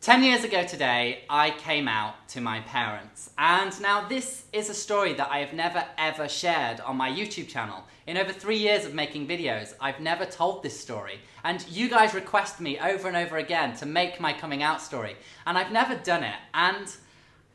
10 years ago today, I came out to my parents, and now this is a story that I have never ever shared on my YouTube channel. In over 3 years of making videos, I've never told this story, and you guys request me over and over again to make my coming out story, and I've never done it, and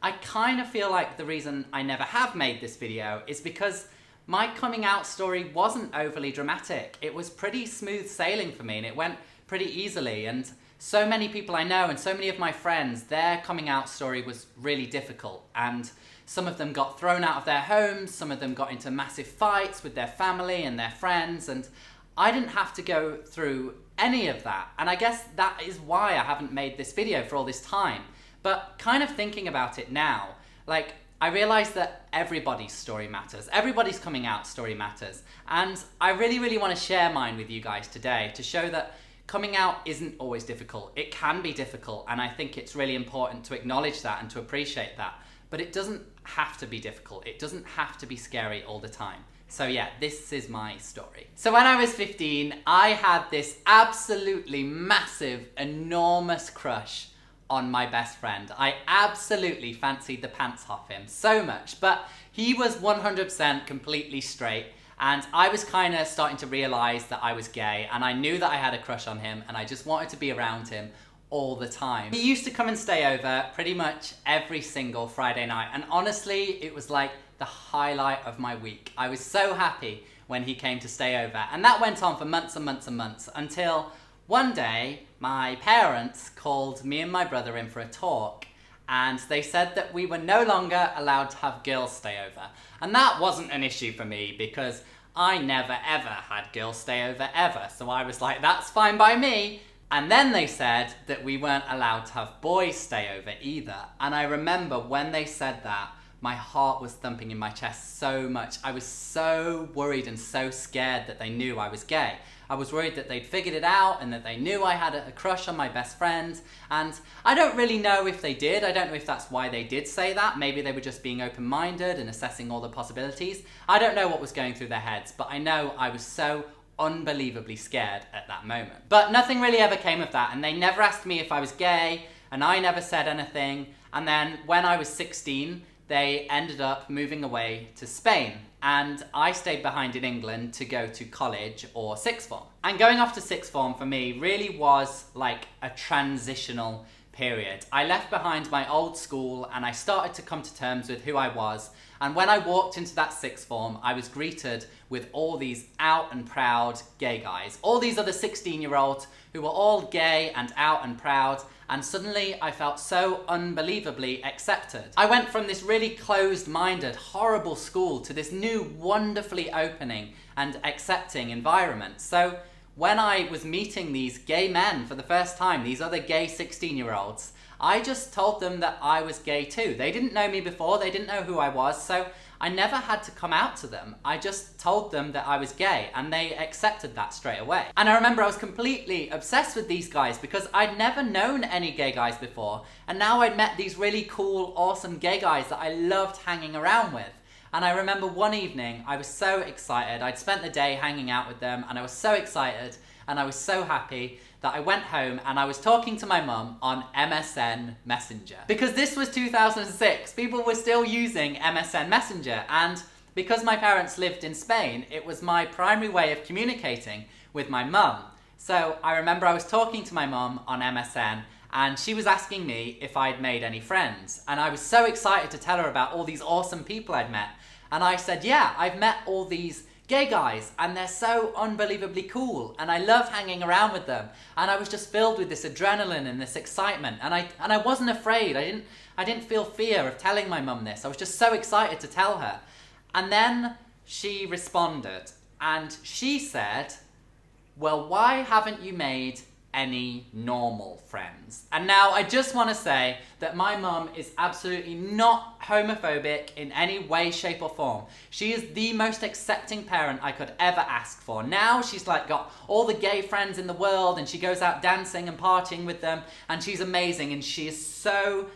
I kind of feel like the reason I never have made this video is because my coming out story wasn't overly dramatic. It was pretty smooth sailing for me, and it went pretty easily, and so many people I know and so many of my friends, their coming out story was really difficult, and some of them got thrown out of their homes, some of them got into massive fights with their family and their friends, and I didn't have to go through any of that, and I guess that is why I haven't made this video for all this time. But kind of thinking about it now, I realise that everybody's story matters, everybody's coming out story matters, and I really want to share mine with you guys today to show that coming out isn't always difficult. It can be difficult, and I think it's really important to acknowledge that and to appreciate that. But it doesn't have to be difficult. It doesn't have to be scary all the time. So yeah, this is my story. So when I was 15, I had this absolutely massive, enormous crush on my best friend. I absolutely fancied the pants off him so much, but he was 100% completely straight. And I was kind of starting to realise that I was gay, and I knew that I had a crush on him, and I just wanted to be around him all the time. He used to come and stay over pretty much every single Friday night, and honestly, it was like the highlight of my week. I was so happy when he came to stay over, and that went on for months and months and months, until one day my parents called me and my brother in for a talk, and they said that we were no longer allowed to have girls stay over. And that wasn't an issue for me because I never ever had girls stay over ever. So I was like, that's fine by me. And then they said that we weren't allowed to have boys stay over either. And I remember when they said that, my heart was thumping in my chest so much. I was so worried and so scared that they knew I was gay. I was worried that they'd figured it out and that they knew I had a crush on my best friend. And I don't really know if they did. I don't know if that's why they did say that. Maybe they were just being open-minded and assessing all the possibilities. I don't know what was going through their heads, but I know I was so unbelievably scared at that moment. But nothing really ever came of that, and they never asked me if I was gay, and I never said anything. And then when I was 16, they ended up moving away to Spain, and I stayed behind in England to go to college or sixth form. And going off to sixth form for me really was like a transitional period. I left behind my old school and I started to come to terms with who I was. And when I walked into that sixth form, I was greeted with all these out and proud gay guys. All these other 16-year-olds who were all gay and out and proud. And suddenly I felt so unbelievably accepted. I went from this really closed-minded, horrible school to this new, wonderfully opening and accepting environment. So when I was meeting these gay men for the first time, these other gay 16-year-olds, I just told them that I was gay too. They didn't know me before, they didn't know who I was, so I never had to come out to them. I just told them that I was gay, and they accepted that straight away. And I remember I was completely obsessed with these guys because I'd never known any gay guys before, and now I'd met these really cool, awesome gay guys that I loved hanging around with. And I remember one evening, I was so excited. I'd spent the day hanging out with them, and I was so excited, and I was so happy that I went home and I was talking to my mum on MSN Messenger. Because this was 2006, people were still using MSN Messenger, and because my parents lived in Spain, it was my primary way of communicating with my mum. So I remember I was talking to my mum on MSN, and she was asking me if I'd made any friends. And I was so excited to tell her about all these awesome people I'd met. And I said, yeah, I've met all these gay guys, and they're so unbelievably cool, and I love hanging around with them. And I was just filled with this adrenaline and this excitement, and I wasn't afraid. I didn't feel fear of telling my mum this. I was just so excited to tell her. And then she responded, and she said, well, why haven't you made any normal friends? And now I just want to say that my mum is absolutely not homophobic in any way, shape or form. She is the most accepting parent I could ever ask for. Now she's got all the gay friends in the world, and she goes out dancing and partying with them, and she's amazing, and she is so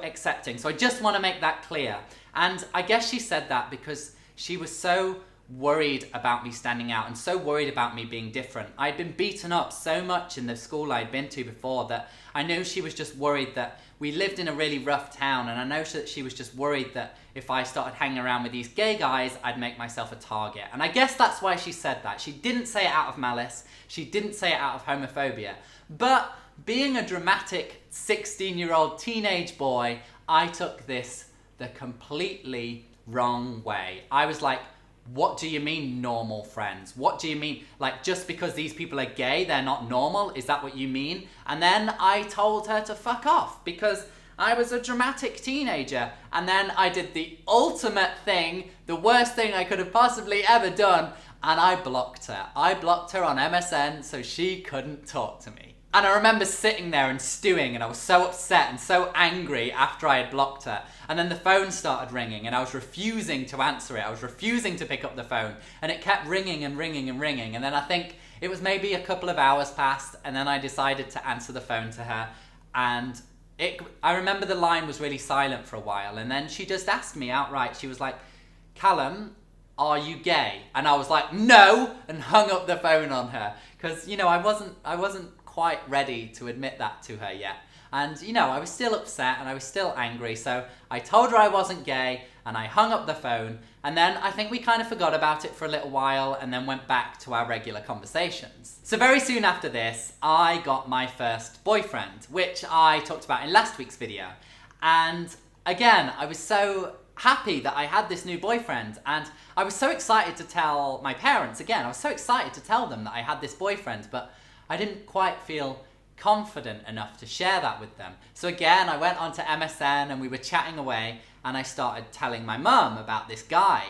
accepting. So I just want to make that clear. And I guess she said that because she was so worried about me standing out and so worried about me being different. I'd been beaten up so much in the school I'd been to before that I knew she was just worried that we lived in a really rough town, and I know that she was just worried that if I started hanging around with these gay guys, I'd make myself a target. And I guess that's why she said that. She didn't say it out of malice. She didn't say it out of homophobia. But being a dramatic 16-year-old teenage boy, I took this the completely wrong way. I was like, what do you mean normal friends? What do you mean? Like, just because these people are gay, they're not normal? Is that what you mean? And then I told her to fuck off because I was a dramatic teenager. And then I did the ultimate thing, the worst thing I could have possibly ever done, and I blocked her. I blocked her on MSN so she couldn't talk to me. And I remember sitting there and stewing, and I was so upset and so angry after I had blocked her. And then the phone started ringing, and I was refusing to answer it. I was refusing to pick up the phone, and it kept ringing and ringing and ringing. And then I think it was maybe a couple of hours passed, and then I decided to answer the phone to her. And I remember the line was really silent for a while, and then she just asked me outright. She was like, "Calum, are you gay?" And I was like, "No," and hung up the phone on her. Because, you know, I wasn't quite ready to admit that to her yet. And, you know, I was still upset and I was still angry, so I told her I wasn't gay and I hung up the phone, and then I think we kind of forgot about it for a little while and then went back to our regular conversations. So very soon after this, I got my first boyfriend, which I talked about in last week's video. And again, I was so happy that I had this new boyfriend, and I was so excited to tell my parents. Again, I was so excited to tell them that I had this boyfriend, but I didn't quite feel confident enough to share that with them. So again, I went onto MSN and we were chatting away, and I started telling my mum about this guy.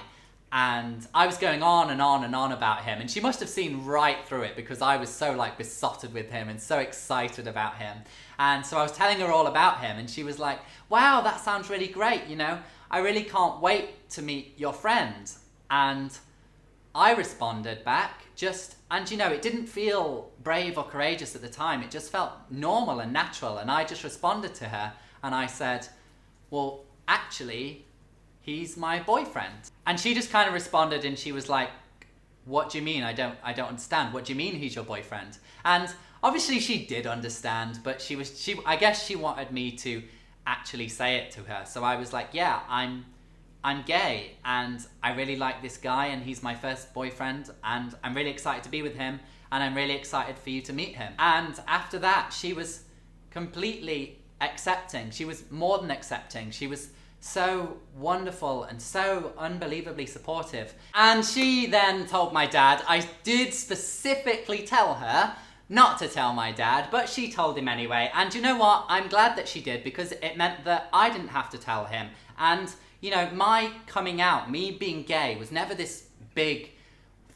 And I was going on and on and on about him, and she must have seen right through it because I was so like besotted with him and so excited about him. And so I was telling her all about him, and she was like, "Wow, that sounds really great, you know, I really can't wait to meet your friend." And I responded back and you know, it didn't feel brave or courageous at the time. It just felt normal and natural. And I just responded to her and I said, "Well, actually, he's my boyfriend." And she just kind of responded and she was like, "What do you mean? I don't understand. What do you mean he's your boyfriend?" And obviously she did understand, but I guess she wanted me to actually say it to her. So I was like, "Yeah, I'm gay and I really like this guy and he's my first boyfriend and I'm really excited to be with him and I'm really excited for you to meet him." And after that, she was completely accepting. She was more than accepting. She was so wonderful and so unbelievably supportive. And she then told my dad. I did specifically tell her not to tell my dad, but she told him anyway. And you know what? I'm glad that she did, because it meant that I didn't have to tell him. And, you know, my coming out, me being gay, was never this big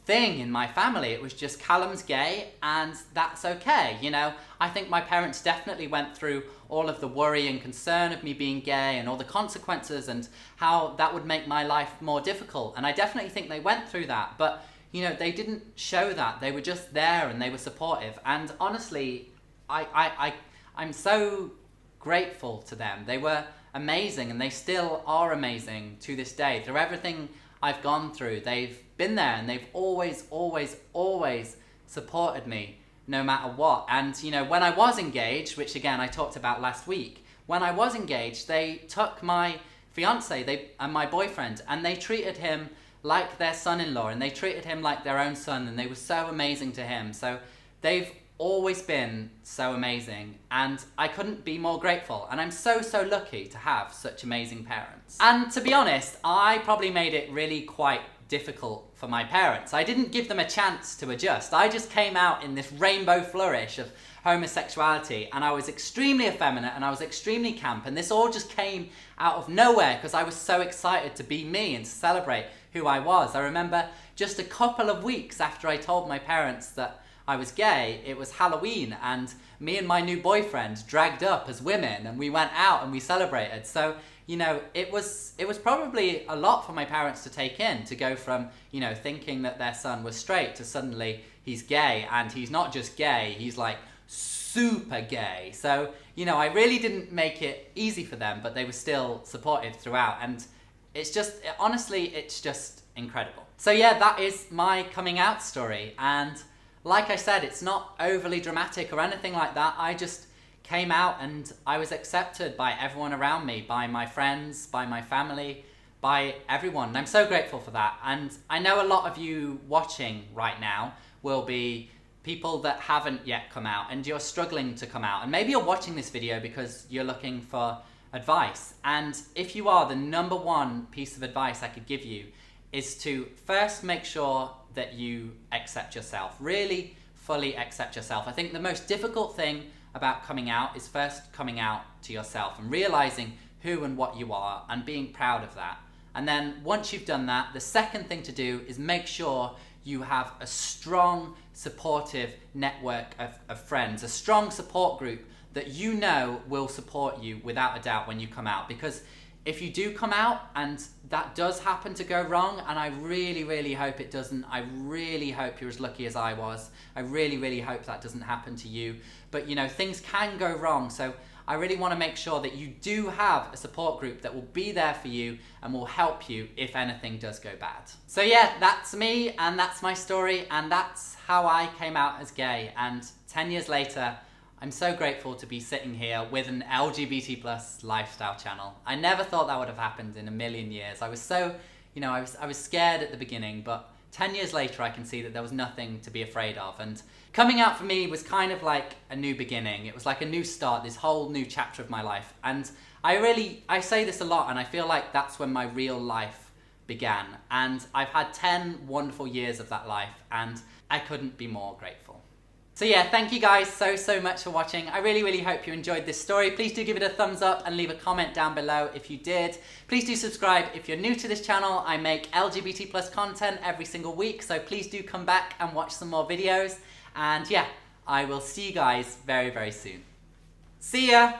thing in my family. It was just Calum's gay and that's okay. You know, I think my parents definitely went through all of the worry and concern of me being gay and all the consequences and how that would make my life more difficult. And I definitely think they went through that, but you know, they didn't show that. They were just there and they were supportive. And honestly, I'm so grateful to them. They were amazing and they still are amazing to this day. Through everything I've gone through, they've been there and they've always, always, always supported me no matter what. And, you know, when I was engaged, which again I talked about last week, when I was engaged, they took my fiance and my boyfriend and they treated him like their son-in-law and they treated him like their own son, and they were so amazing to him. So they've always been so amazing and I couldn't be more grateful, and I'm so lucky to have such amazing parents. And to be honest, I probably made it really quite difficult for my parents. I didn't give them a chance to adjust. I just came out in this rainbow flourish of homosexuality and I was extremely effeminate and I was extremely camp, and this all just came out of nowhere because I was so excited to be me and to celebrate who I was. I remember just a couple of weeks after I told my parents that I was gay, it was Halloween and me and my new boyfriend dragged up as women and we went out and we celebrated. So, you know, it was probably a lot for my parents to take in, to go from, you know, thinking that their son was straight to suddenly he's gay, and he's not just gay, he's like super gay. So, you know, I really didn't make it easy for them, but they were still supportive throughout. And it's just, honestly, it's just incredible. So yeah, that is my coming out story. And like I said, it's not overly dramatic or anything like that. I just came out and I was accepted by everyone around me, by my friends, by my family, by everyone. And I'm so grateful for that. And I know a lot of you watching right now will be people that haven't yet come out and you're struggling to come out. And maybe you're watching this video because you're looking for advice. And if you are, the number one piece of advice I could give you is to first make sure that you accept yourself, really fully accept yourself. I think the most difficult thing about coming out is first coming out to yourself and realizing who and what you are and being proud of that. And then once you've done that, the second thing to do is make sure you have a strong, supportive network of friends, a strong support group that you know will support you without a doubt when you come out. Because if you do come out and that does happen to go wrong, and I really, really hope it doesn't, I really hope you're as lucky as I was, I really, really hope that doesn't happen to you, but you know, things can go wrong, so I really want to make sure that you do have a support group that will be there for you and will help you if anything does go bad. So yeah, that's me and that's my story and that's how I came out as gay, and 10 years later, I'm so grateful to be sitting here with an LGBT plus lifestyle channel. I never thought that would have happened in a million years. I was so, you know, I was scared at the beginning, but 10 years later I can see that there was nothing to be afraid of. And coming out for me was kind of like a new beginning. It was like a new start, this whole new chapter of my life. And I say this a lot and I feel like that's when my real life began. And I've had 10 wonderful years of that life and I couldn't be more grateful. So yeah, thank you guys so much for watching. I really, really hope you enjoyed this story. Please do give it a thumbs up and leave a comment down below if you did. Please do subscribe if you're new to this channel. I make LGBT plus content every single week, so please do come back and watch some more videos. And yeah, I will see you guys very, very soon. See ya!